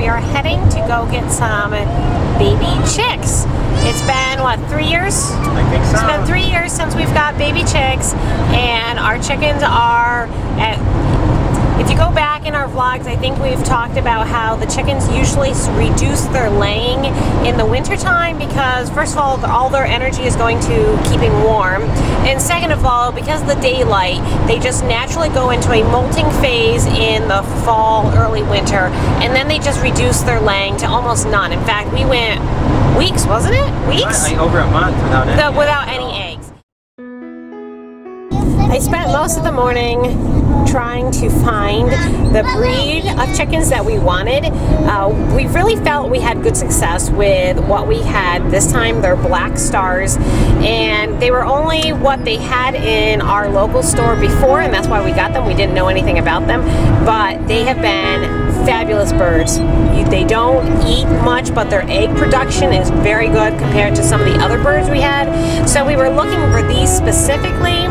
we are heading to go get some baby chicks. It's been, what, 3 years? I think so. It's been 3 years since we've got baby chicks, and our chickens are at... If you go back in our vlogs, I think we've talked about how the chickens usually reduce their laying in the wintertime because, first of all their energy is going to keeping warm, and second of all, because of the daylight, they just naturally go into a molting phase in the fall, early winter, and then they just reduce their laying to almost none. In fact, we went weeks, wasn't it? Weeks? Over a month without any eggs. I spent most of the morning trying to find the breed of chickens that we wanted. We really felt we had good success with what we had this time. They're black stars, and they were only what they had in our local store before, and that's why we got them. We didn't know anything about them, but they have been fabulous birds. They don't eat much, but their egg production is very good compared to some of the other birds we had. So we were looking for these specifically.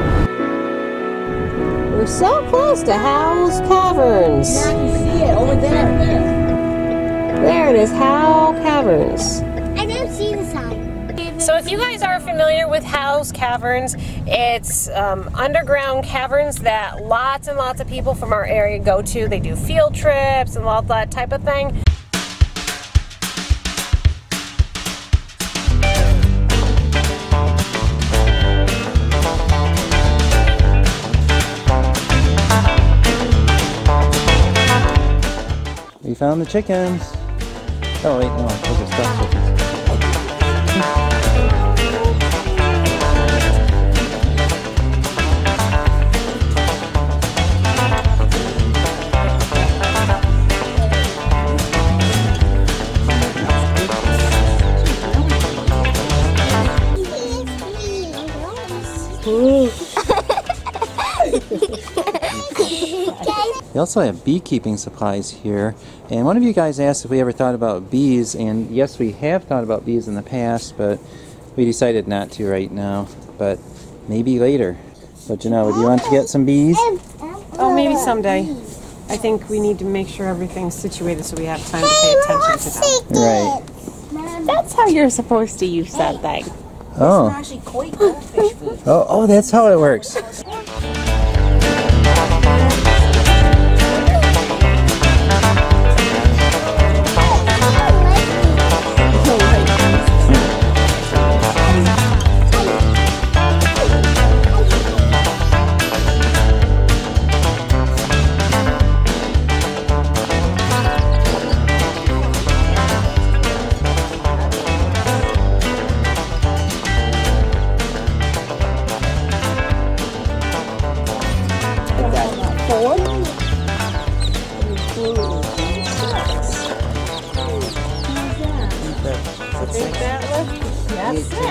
We're so close to Howell's Caverns. Now you see it over there. There it is, Howell Caverns. I don't see the sign. So if you guys are familiar with Howell's Caverns, it's underground caverns that lots and lots of people from our area go to. They do field trips and all that type of thing. We found the chickens. Oh wait, no, those are stuffed chickens. We also have beekeeping supplies here, and one of you guys asked if we ever thought about bees, and yes, we have thought about bees in the past, but we decided not to right now, but maybe later. But Janelle, do you want to get some bees? Oh, maybe someday. I think we need to make sure everything's situated so we have time to pay attention to them. Right. That's how you're supposed to use that thing. Oh. Oh, that's how it works.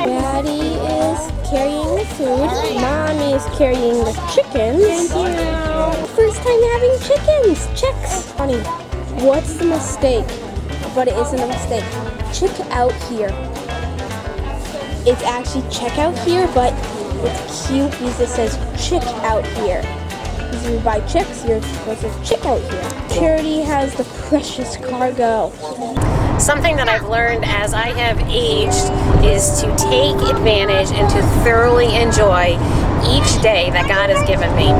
Daddy is carrying the food. Mommy is carrying the chickens. Thank you. First time having chickens. Chicks. Honey, what's the mistake? But it isn't a mistake. Chick out here. It's actually check out here, but it's cute because it says chick out here. Because if you buy chicks, you're supposed to chick out here. Charity has the precious cargo. Something that I've learned as I have aged is to take advantage and to thoroughly enjoy each day that God has given me.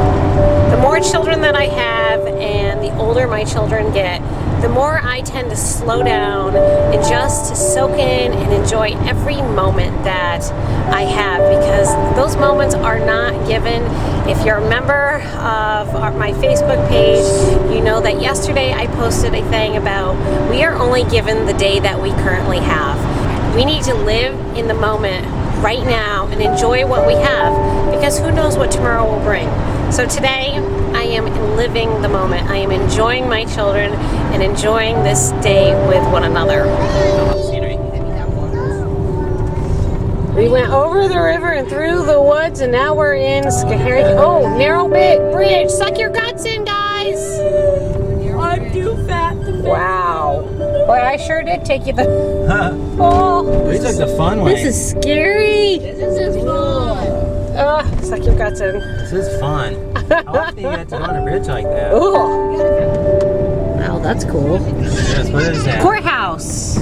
The more children that I have and the older my children get, the more I tend to slow down and just to soak in and enjoy every moment that I have, because those moments are not given. If you're a member of my Facebook page, you know that yesterday I posted a thing about we are only given the day that we currently have. We need to live in the moment right now and enjoy what we have, because who knows what tomorrow will bring. So today I am living the moment. I am enjoying my children and enjoying this day with one another. We went over the river and through the woods, and now we're in Skahari. Oh, narrow bridge. Suck your guts in, guys. I'm too fat to fit. Wow. Boy, I sure did take you the... Oh. This is the fun way. This is scary. This is fun. Suck your guts in. This is fun. How often do you get to go on a bridge like that? Oh. Well, that's cool. Yes, what is that? Courthouse.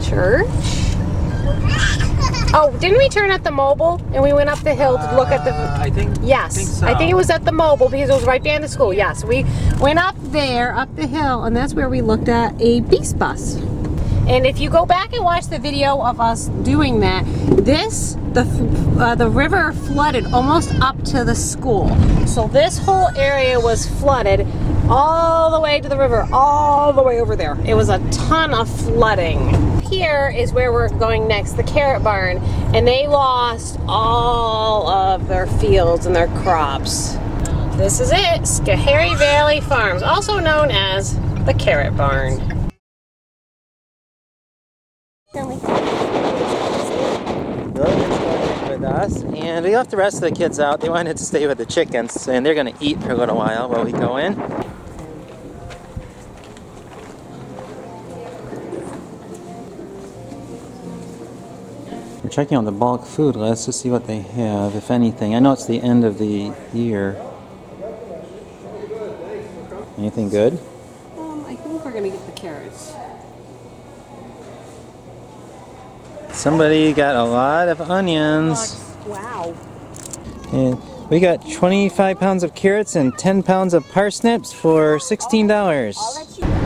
Church. Oh, didn't we turn at the mobile and we went up the hill to look at the... I think. Yes, so. I think it was at the mobile because it was right behind the school. Yes, we went up there, up the hill, and that's where we looked at a beast bus. And if you go back and watch the video of us doing that, the river flooded almost up to the school. So this whole area was flooded all the way to the river, all the way over there. It was a ton of flooding. Here is where we're going next, the carrot barn, and they lost all of their fields and their crops. This is it, Schoharie Valley Farms, also known as the carrot barn. Lillian's going with us, and we left the rest of the kids out. They wanted to stay with the chickens, and they're going to eat for a little while we go in. We're checking out the bulk food list to see what they have, if anything. I know it's the end of the year. Anything good? I think we're going to get the carrots. Somebody got a lot of onions. Wow. And we got 25 pounds of carrots and 10 pounds of parsnips for $16.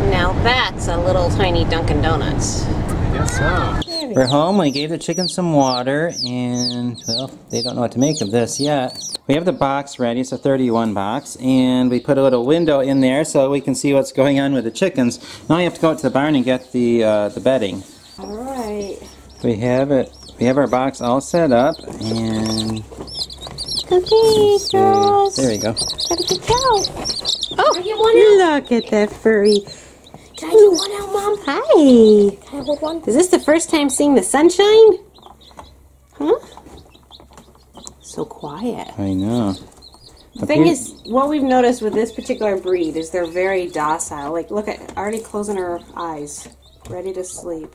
Now that's a little tiny Dunkin' Donuts. I guess so. We're home. We gave the chickens some water, and, well, they don't know what to make of this yet. We have the box ready. It's a 31 box, and we put a little window in there so we can see what's going on with the chickens. Now you have to go out to the barn and get the bedding. All right. We have it. We have our box all set up, and Okay, girls. there we go. Gotta get out. Oh, look at that furry. Can I get one out, Mom? Hi. Can I hold one? Is this the first time seeing the sunshine? Huh? So quiet. I know. The thing is, what we've noticed with this particular breed is they're very docile. Like, look at, already closing her eyes, ready to sleep.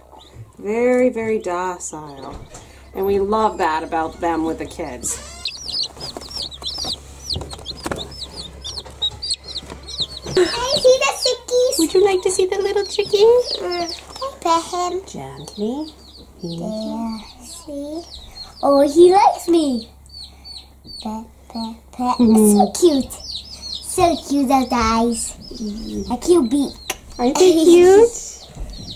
Very, very docile. And we love that about them with the kids. I see the sickies. Would you like to see the little chicken? Pet him. Gently. Yeah, see? Oh, he likes me. Pet, pet, pet. So cute. So cute, those eyes. A cute beak. Aren't they cute?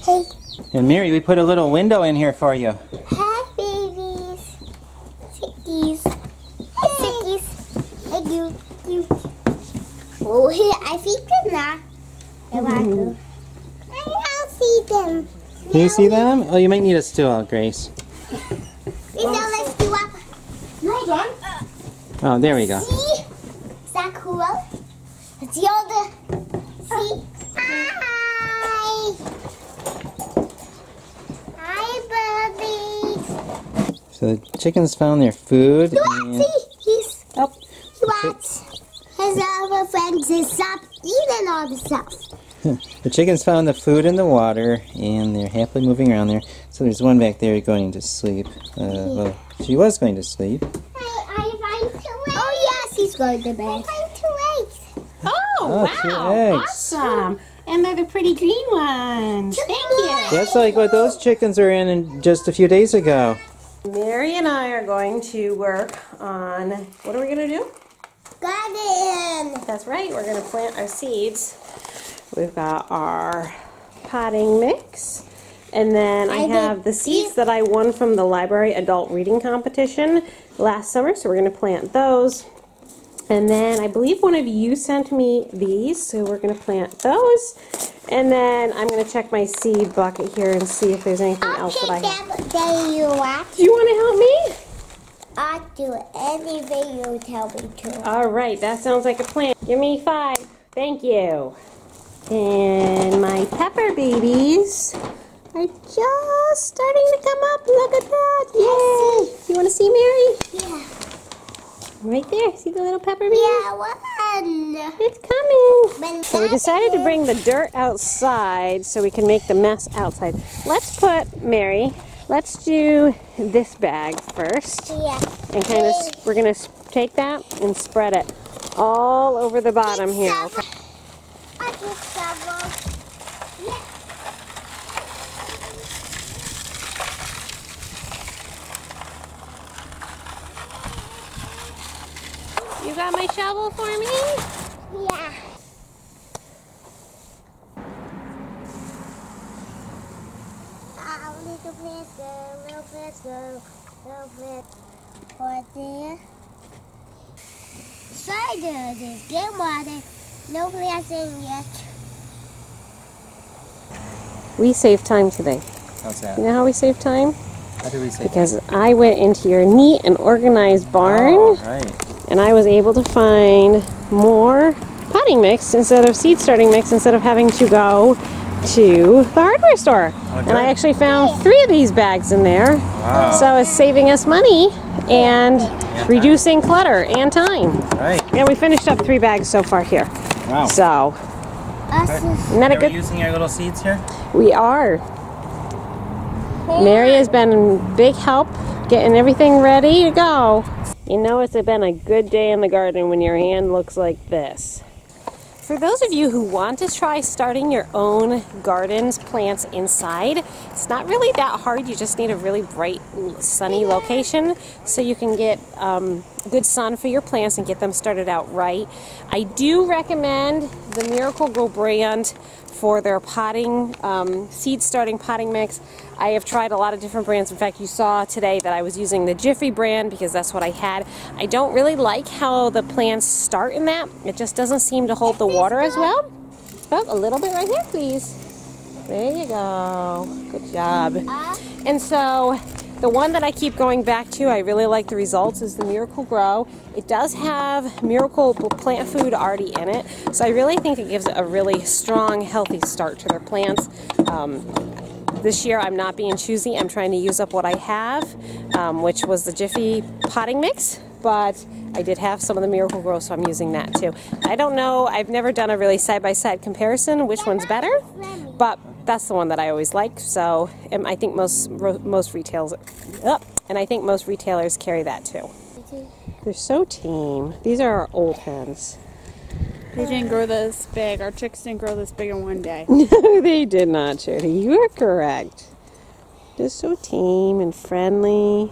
Hey. And Mary, we put a little window in here for you. Hi, babies. Sickies. Hi, sickies. Hey, you. Oh, here, I see them now. I want to. I don't see them. Can you see them? Oh, you might need a stool, Grace. Now let's do up. Hold on. Oh, there we go. See? Is that cool? Let's see all the... See? Hi! Hi, buddies. So the chickens found their food. And See? He's... Oh. What? His other friends is stop eating all the stuff. the chickens found the food in the water, and they're happily moving around there. So there's one back there going to sleep. Well, she was going to sleep. I find 2 eggs. Oh, yes, he's going to bed. I find 2 eggs. Oh, 2 wow. eggs. Awesome. And they're the pretty green ones. Thank you. That's like what those chickens are in just a few days ago. Mary and I are going to work on, what are we going to do? Garden. That's right, we're going to plant our seeds. We've got our potting mix. And then I have the seeds that I won from the library adult reading competition last summer. So we're going to plant those. And then I believe one of you sent me these. So we're going to plant those. And then I'm going to check my seed bucket here and see if there's anything else that I have. Do you want? Do you want to help me? I'll do anything you tell me to. All right, that sounds like a plan. Give me 5. Thank you. And my pepper babies are just starting to come up. Look at that. Yay. You want to see Mary? Yeah. Right there. See the little pepper baby? Yeah, one. It's coming. So we decided to bring the dirt outside so we can make the mess outside. Let's put, Mary, let's do this bag first. Yeah. And kind of, we're going to take that and spread it all over the bottom here. Okay? I electric shovel. Yeah. You got my shovel for me? Yeah. Little place go, little place go, little place for there. Try to just get water. No place in yet. We saved time today. How's that? You know how we save time? How do we say Because I went into your neat and organized barn, Oh, right. and I was able to find more potting mix instead of seed starting mix, instead of having to go to the hardware store. Okay. And I actually found 3 of these bags in there. Wow. So it's saving us money and reducing clutter and time. Right. And we finished up 3 bags so far here. Wow. So, isn't that a Are we good? using our little seeds here? We are. Mary has been a big help getting everything ready to go. You know, it's been a good day in the garden when your hand looks like this. For those of you who want to try starting your own gardens, plants inside, it's not really that hard. You just need a really bright, sunny location so you can get good sun for your plants and get them started out right. I do recommend the Miracle-Gro brand for their potting, seed starting potting mix. I have tried a lot of different brands. In fact, you saw today that I was using the Jiffy brand because that's what I had. I don't really like how the plants start in that. It just doesn't seem to hold the water as well. Oh, a little bit right here, please. There you go. Good job. And so the one that I keep going back to, I really like the results, is the Miracle-Gro. It does have Miracle plant food already in it, so I really think it gives it a really strong, healthy start to their plants. This year I'm not being choosy. I'm trying to use up what I have, which was the Jiffy potting mix, but I did have some of the Miracle-Gro, so I'm using that too. I don't know, I've never done a really side-by-side comparison which one's better, but that's the one that I always like. So I think most retailers, and I think most retailers carry that too. They're so tame. These are our old hens. They didn't grow this big. Our chicks didn't grow this big in one day. No, they did not, Charity. You are correct. They're so tame and friendly.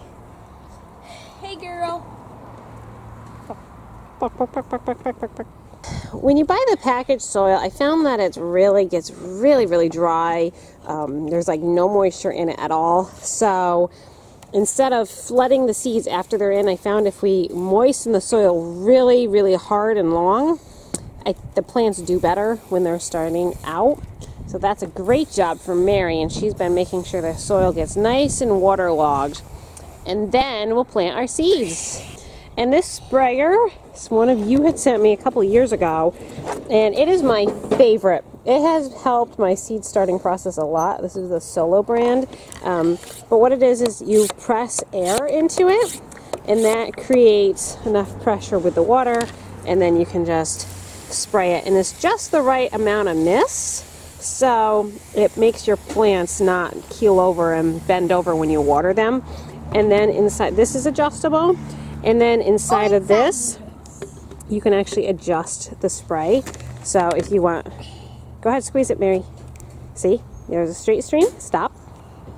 Hey, girl. When you buy the packaged soil, I found that it gets really dry. There's like no moisture in it at all. So instead of flooding the seeds after they're in, I found if we moisten the soil really hard and long, the plants do better when they're starting out. So that's a great job for Mary, and she's been making sure the soil gets nice and waterlogged. And then we'll plant our seeds. And this sprayer, one of you had sent me a couple of years ago, and it is my favorite. It has helped my seed starting process a lot. This is the Solo brand. But what it is you press air into it, and that creates enough pressure with the water, and then you can just spray it. And it's just the right amount of mist, so it makes your plants not keel over and bend over when you water them. And then inside, this is adjustable. And then inside of this, you can actually adjust the spray. So if you want, go ahead, squeeze it, Mary. See, there's a straight stream, stop.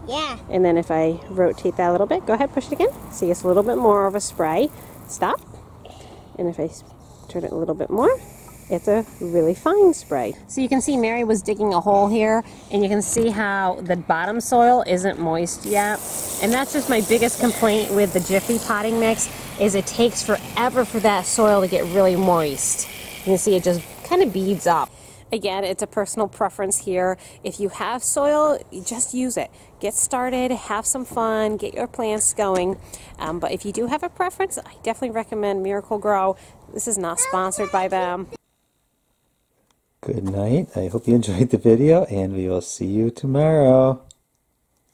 Yeah. And then if I rotate that a little bit, go ahead, push it again. See, it's a little bit more of a spray, stop. And if I turn it a little bit more, it's a really fine spray. So you can see Mary was digging a hole here, and you can see how the bottom soil isn't moist yet. And that's just my biggest complaint with the Jiffy potting mix, is it takes forever for that soil to get really moist. You can see it just kind of beads up. Again, it's a personal preference here. If you have soil, just use it. Get started, have some fun, get your plants going. But if you do have a preference, I definitely recommend Miracle-Gro. This is not sponsored by them. Good night. I hope you enjoyed the video, and we will see you tomorrow.